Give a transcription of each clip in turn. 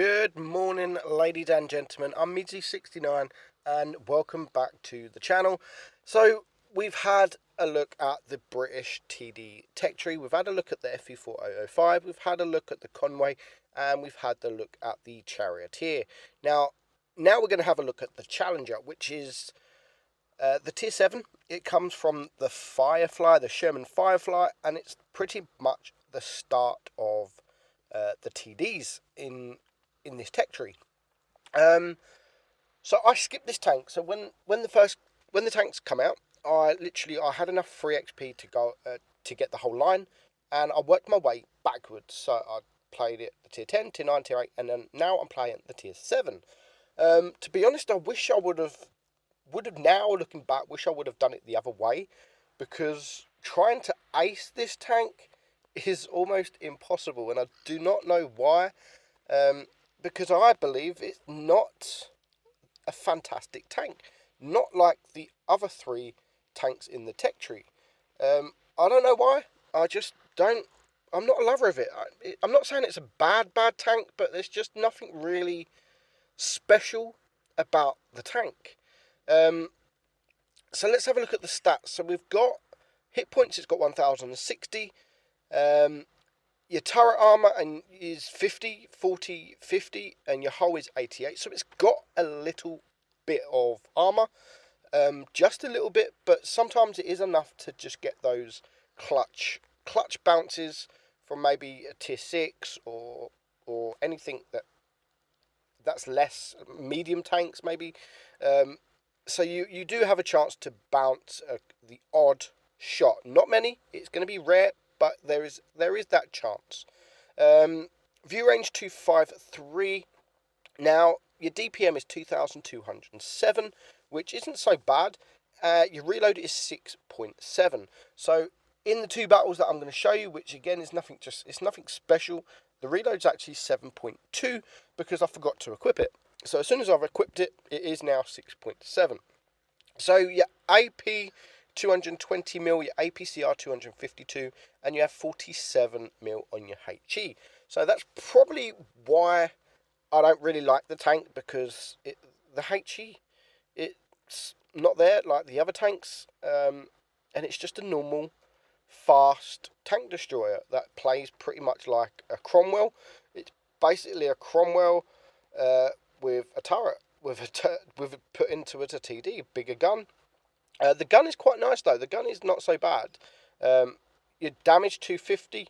Good morning, ladies and gentlemen. I'm Meadsyreplays and welcome back to the channel. So we've had a look at the British TD tech tree. We've had a look at the FE4005. We've had a look at the Conway, and we've had a look at the Charioteer. Now we're going to have a look at the Challenger, which is the Tier 7. It comes from the Firefly, the Sherman Firefly, and it's pretty much the start of the TDs in this tech tree. So I skipped this tank. So when the tanks come out, I had enough free XP to go to get the whole line, and I worked my way backwards. So I played it the tier 10, tier 9, tier 8, and then now I'm playing the tier 7. To be honest, I wish I would have now, looking back, wish I would have done it the other way, because trying to ace this tank is almost impossible, and I do not know why. Because I believe it's not a fantastic tank, not like the other 3 tanks in the tech tree. I don't know why. I just don't. I'm not a lover of it. I'm not saying it's a bad tank, but there's just nothing really special about the tank. So let's have a look at the stats. So we've got hit points. It's got 1060. Your turret armor is 50, 40, 50, and your hull is 88. So it's got a little bit of armor, just a little bit, but sometimes it is enough to just get those clutch bounces from maybe a tier 6 or anything that's less medium tanks maybe. So you do have a chance to bounce the odd shot. Not many. It's going to be rare, but there is that chance. View range 253. Now your DPM is 2207, which isn't so bad. Your reload is 6.7. So in the 2 battles that I'm going to show you, which again is nothing special, the reload's actually 7.2 because I forgot to equip it. So as soon as I've equipped it, it is now 6.7. So your AP 220 mil, your APCR 252, and you have 47 mil on your HE. So that's probably why I don't really like the tank, because the HE, it's not there like the other tanks, and it's just a normal fast tank destroyer that plays pretty much like a Cromwell. It's basically a Cromwell with a turret, with put into it a TD, bigger gun. The gun is quite nice though. The gun is not so bad. Your damage 250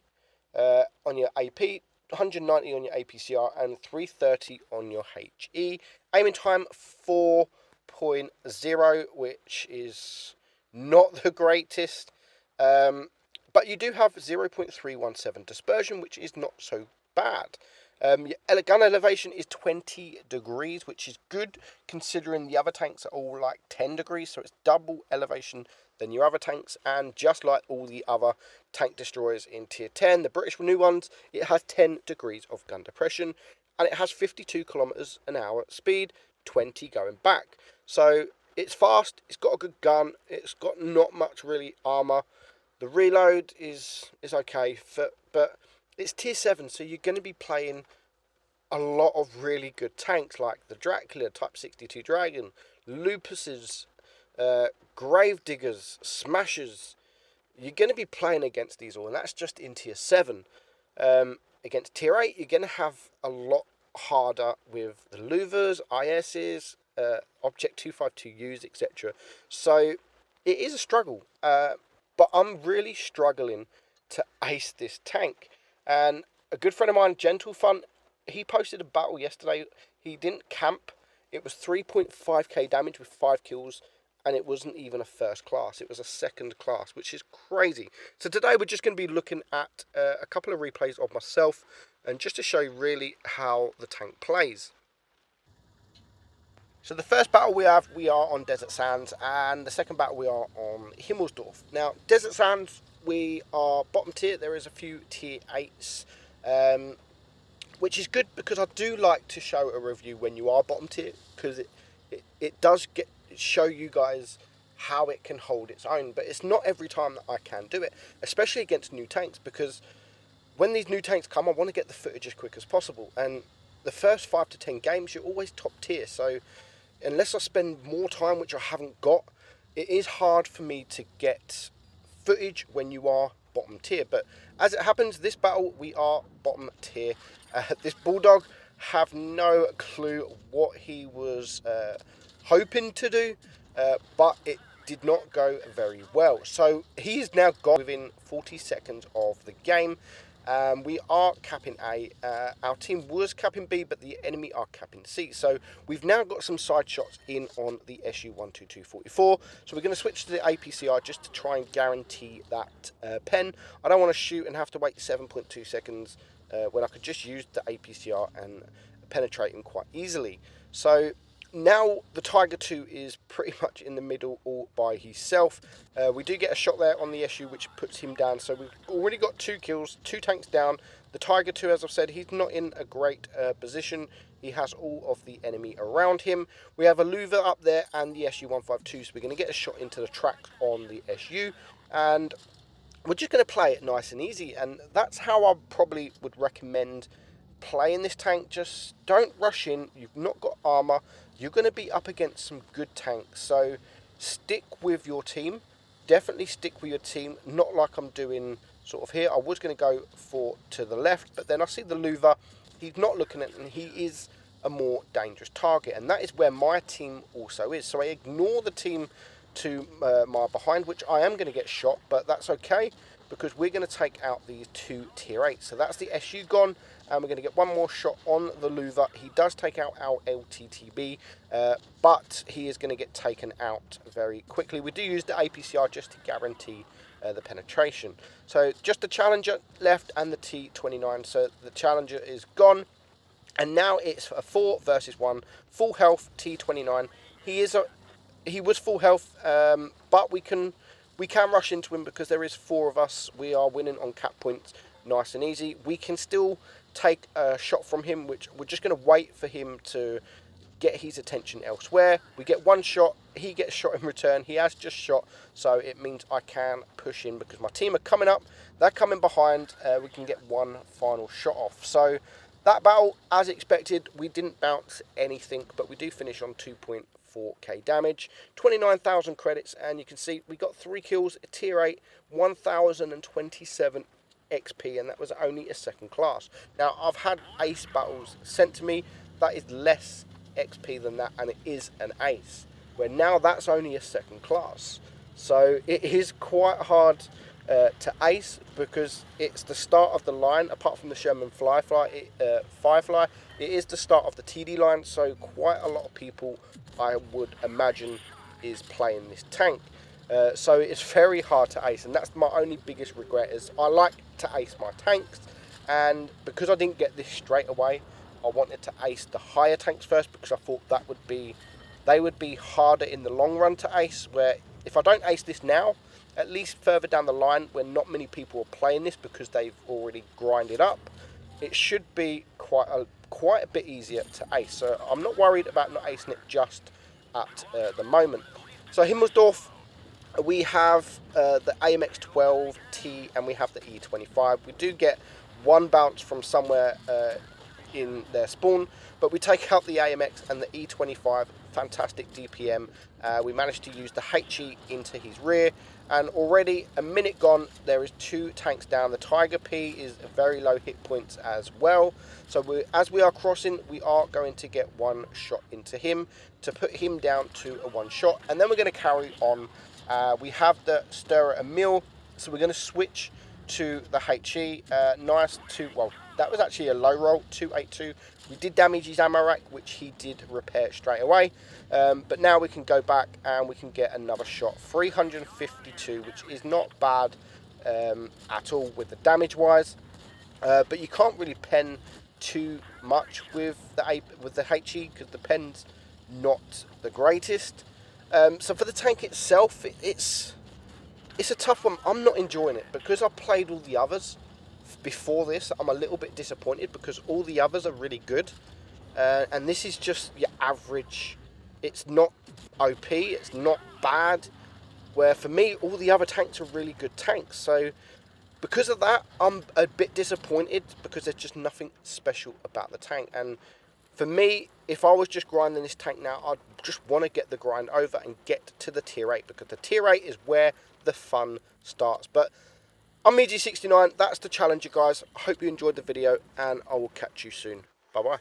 on your AP, 190 on your APCR, and 330 on your HE. Aiming time 4.0, which is not the greatest. But you do have 0.317 dispersion, which is not so bad. Your gun elevation is 20 degrees, which is good considering the other tanks are all like 10 degrees, so it's double elevation than your other tanks. And just like all the other tank destroyers in tier 10, the British new ones, it has 10 degrees of gun depression, and it has 52 kilometers an hour speed, 20 going back. So it's fast, it's got a good gun, it's got not much really armor. The reload is okay, but it's tier 7, so you're going to be playing a lot of really good tanks like the Dracula, Type 62 Dragon, Lupuses, Gravediggers, Smashers. You're going to be playing against these all, and that's just in tier 7. Against tier 8, you're going to have a lot harder with the Louvers, ISs, Object 252Us, etc. So it is a struggle, but I'm really struggling to ace this tank. And a good friend of mine, Gentle Fun, he posted a battle yesterday. He didn't camp. It was 3.5k damage with 5 kills, and it wasn't even a first class. It was a second class, which is crazy. So today we're just going to be looking at a couple of replays of myself, and just to show you really how the tank plays. So the first battle we are on Desert Sands, and the second battle we are on Himmelsdorf. Now, Desert Sands, we are bottom tier. There is a few tier 8s, which is good because I do like to show a review when you are bottom tier, because it does show you guys how it can hold its own. But it's not every time that I can do it, especially against new tanks, because when these new tanks come, I want to get the footage as quick as possible. And the first 5 to 10 games, you're always top tier. So unless I spend more time, which I haven't got, it is hard for me to get footage when you are bottom tier. But as it happens, this battle, we are bottom tier. This Bulldog, have no clue what he was hoping to do, but it did not go very well. So he is now gone within 40 seconds of the game. We are capping A. Our team was capping B, but the enemy are capping C. So we've now got some side shots in on the SU-122-44. So we're going to switch to the APCR just to try and guarantee that pen. I don't want to shoot and have to wait 7.2 seconds when I could just use the APCR and penetrate him quite easily. So now the Tiger 2 is pretty much in the middle all by himself. We do get a shot there on the SU which puts him down. So we've already got 2 kills, 2 tanks down. The Tiger 2, as I've said, he's not in a great position. He has all of the enemy around him. We have a Louver up there and the SU-152. So we're going to get a shot into the track on the SU. And we're just going to play it nice and easy. And that's how I probably would recommend playing this tank. Just don't rush in. You've not got armor. You're going to be up against some good tanks, so stick with your team. Definitely stick with your team, not like I'm doing sort of here. I was going to go to the left, but then I see the Louver. He's not looking at it, and he is a more dangerous target, and that is where my team also is. So I ignore the team to my behind, which I am going to get shot, but that's okay, because we're going to take out these 2 tier 8. So that's the SU gone, and we're going to get one more shot on the Louver. He does take out our LTTB, but he is going to get taken out very quickly. We do use the APCR just to guarantee the penetration. So just the Challenger left and the T29. So the Challenger is gone, and now it's a 4 versus 1, full health T29. He was full health, but we can rush into him because there is 4 of us. We are winning on cap points nice and easy. We can still take a shot from him, which we're just going to wait for him to get his attention elsewhere. We get 1 shot, he gets shot in return. He has just shot, so it means I can push in because my team are coming up. They're coming behind. We can get 1 final shot off. So that battle, as expected, we didn't bounce anything, but we do finish on 2.4k damage, 29,000 credits, and you can see we got 3 kills, a tier 8, 1,027 XP, and that was only a 2nd class. Now, I've had ace battles sent to me. That is less XP than that, and it is an ace, where now that's only a 2nd class. So it is quite hard to ace, because it's the start of the line. Apart from the Sherman Firefly, it is the start of the TD line, so quite a lot of people, I would imagine, is playing this tank. So it's very hard to ace, and that's my only biggest regret. Is I like to ace my tanks, and because I didn't get this straight away, I wanted to ace the higher tanks first, because I thought they would be harder in the long run to ace. Where if I don't ace this now, at least further down the line, when not many people are playing this because they've already grinded up, it should be quite a bit easier to ace. So I'm not worried about not acing it just at the moment. So Himmelsdorf, we have the AMX-12T and we have the E25. We do get 1 bounce from somewhere in their spawn, but we take out the AMX and the E25. Fantastic DPM. We managed to use the HE into his rear, and already a minute gone, there is 2 tanks down. The Tiger P is very low hit points as well. So as we are crossing, we are going to get 1 shot into him to put him down to a 1 shot, and then we're going to carry on. We have the Stirrer Emil, so we're going to switch to the HE. Nice to, well, that was actually a low roll, 282. We did damage his ammo rack, which he did repair straight away. But now we can go back and we can get another shot. 352, which is not bad at all with the damage wise. But you can't really pen too much with the HE because the pen's not the greatest. So for the tank itself, it's a tough one. I'm not enjoying it because I played all the others before this. I'm a little bit disappointed because all the others are really good, and this is just your average. It's not OP, it's not bad, where for me all the other tanks are really good tanks. So because of that, I'm a bit disappointed because there's just nothing special about the tank. And for me, if I was just grinding this tank now, I'd just want to get the grind over and get to the tier 8, because the tier 8 is where the fun starts. But I'm Meadsy69, that's the Challenger, guys. I hope you enjoyed the video, and I will catch you soon. Bye-bye.